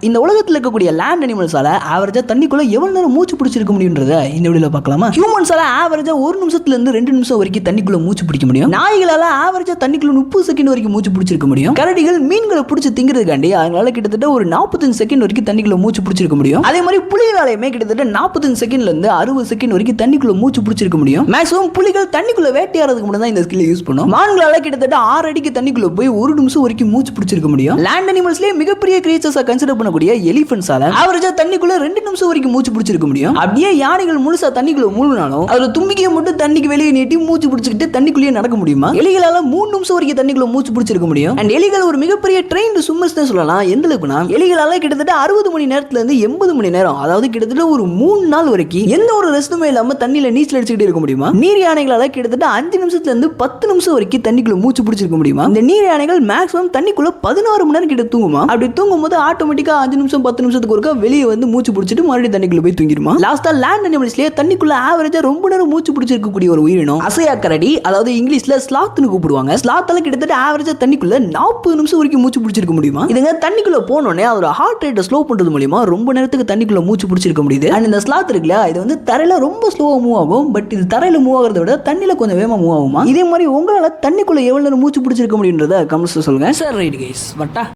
இந்த உலகத்தில் இருக்கக்கூடிய லேண்ட் அனிமல்ஸால ஆவரேஜா தண்ணிக்குள்ள எவ்வளவு நேரம் மூச்சு பிடிச்சிருக்க முடியும்ன்றத இந்த வீடியோல பார்க்கலாமா. ஹியூமன்ஸால ஆவரேஜா 1 நிமிஷத்துல இருந்து 2 நிமிஷம் வரைக்கும் தண்ணிக்குள்ள மூச்சு பிடிக்க முடியும். நாய்களால ஆவரேஜா தண்ணிக்குள்ள 30 செகண்ட் வரைக்கும் மூச்சு பிடிச்சிருக்க முடியும். கரடிகள் மீன்களை பிடிச்சி திங்கிறதுக்காண்டி அதனால கிட்டத்தட்ட ஒரு 45 செகண்ட் வரைக்கும் தண்ணிக்குள்ள மூச்சு பிடிச்சிருக்க முடியும். அதே மாதிரி புலிகளாலையுமே கிட்டத்தட்ட 45 செகண்ட்ல இருந்து 60 செகண்ட் வரைக்கும் தண்ணிக்குள்ள மூச்சு பிடிச்சிருக்க முடியும். மேக்ஸிமம் புலிகள் தண்ணிக்குள்ள வேட்டையாடுறதுக்கு மட்டும் தான் இந்த ஸ்கில் யூஸ் பண்ணும். மான்களால கிட்டத்தட்ட 6 அடிக்கு தண்ணிக்குள்ள போய் 1 நிமிஷம் வரைக்கும் மூச்சு பிடிச்சிருக்க முடியும். லேண்ட் அனிமல்ஸ்லயே மிகப்பெரிய கிரியேச்சர்ஸா கன்சிடர் பண்ணக்கூடிய எலிஃபன்ட்ஸால ஆவரேஜா தண்ணிக்குள்ள 2 நிமிஷம் வரைக்கும் மூச்சு பிடிச்சிருக்க முடியும். அப்படியே யானைகள் முழுசா தண்ணிக்குள்ள மூழ்கினாலும் அதுல தும்பிக்கையை மட்டும் தண்ணிக்கு வெளியே நீட்டி மூச்சு பிடிச்சிக்கிட்டு தண்ணிக்குள்ளேயே நடக்க முடியுமா? எலிகளால 3 நிமிஷம் வரைக்கும் தண்ணிக்குள்ள மூச்சு பிடிச்சிருக்க முடியும். அண்ட் எலிகள் ஒரு மிகப்பெரிய ட்ரெயின்டு ஸ்விம்மர்ஸ் சொல்லலாம். எந்த அளவுக்குனா எலிகளால கிட்டத்தட்ட 60 மணி நேரத்துல இருந்து 80 மணி நேரம், அதாவது கிட்டத்தட்ட ஒரு 3 நாள் வரைக்கும் எந்த ஒரு ரெஸ்ட்டுமே இல்லாம தண்ணியில நீச்சல் அடிச்சுக்கிட்டே இருக்க முடியுமா? நீர் யானைகளால கிட்டத்தட்ட 5 நிமிஷத்துல இருந்து 10 நிமிஷம் வரைக்கும் தண்ணிக்குள்ள மூச்சு பிடிச்சிருக்க முடியுமா? இந்த நீர் யானைகள் மேக்ஸிமம் தண்ணிக்குள்ள 16 மணி நேரம் கிட்ட தூங்குமா? அப்படி தூங்கும் போது ஆட்டோமேட்டிக்கா 5 நிமிஷம் 10 நிமிஷத்துக்கு ஒருக்கா வெளியே வந்து மூச்சு பிடிச்சிட்டு மறுபடியும் தண்ணிக்குள்ள போய் தூங்கிடுமா? லாஸ்டா லேண்ட் அனிமல்ஸ்லயே தண்ணிக்குள்ள ஆவரேஜா ரொம்ப நேரம் மூச்சு பிடிச்சிருக்கக்கூடிய ஒரு உயிரினம் அசையா கரடி, அதாவது இங்கிலீஷ்ல ஸ்லாத்னு கூப்பிடுவாங்க. ஸ்லாத்தால கிட்டத்தட்ட ஆவரேஜா தண்ணிக்குள்ள 40 நிமிஷம் வரைக்கும் மூச்சு பிடிச்சிருக்க முடியுமா? இதுங்க தண்ணிக்குள்ள போனோடனே அதோட ஹார்ட் ரேட்டை ஸ்லோ பண்றது மூலமா ரொம்ப நேரத்துக்கு தண்ணிக்குள்ள மூச்சு பிடிச்சிருக்க முடியுது. அண்ட் இந்த ஸ்லாத் இருக்குல்ல, இது வந்து தரையில ரொம்ப ஸ்லோவா மூவ் ஆகும். பட் இது தரையில மூவ் ஆகிறத விட தண்ணியில கொஞ்சம் வேகமா மூவ் ஆகுமா? இதே மாதிரி உங்களால தண்ணிக்குள்ள எவ்வளவு நேரம் மூச்சு பிடிச்சிருக்க முடியுன்றத கமெண்ட்ஸ்ல சொல்லுங்க. Sir right guys, வட்டா.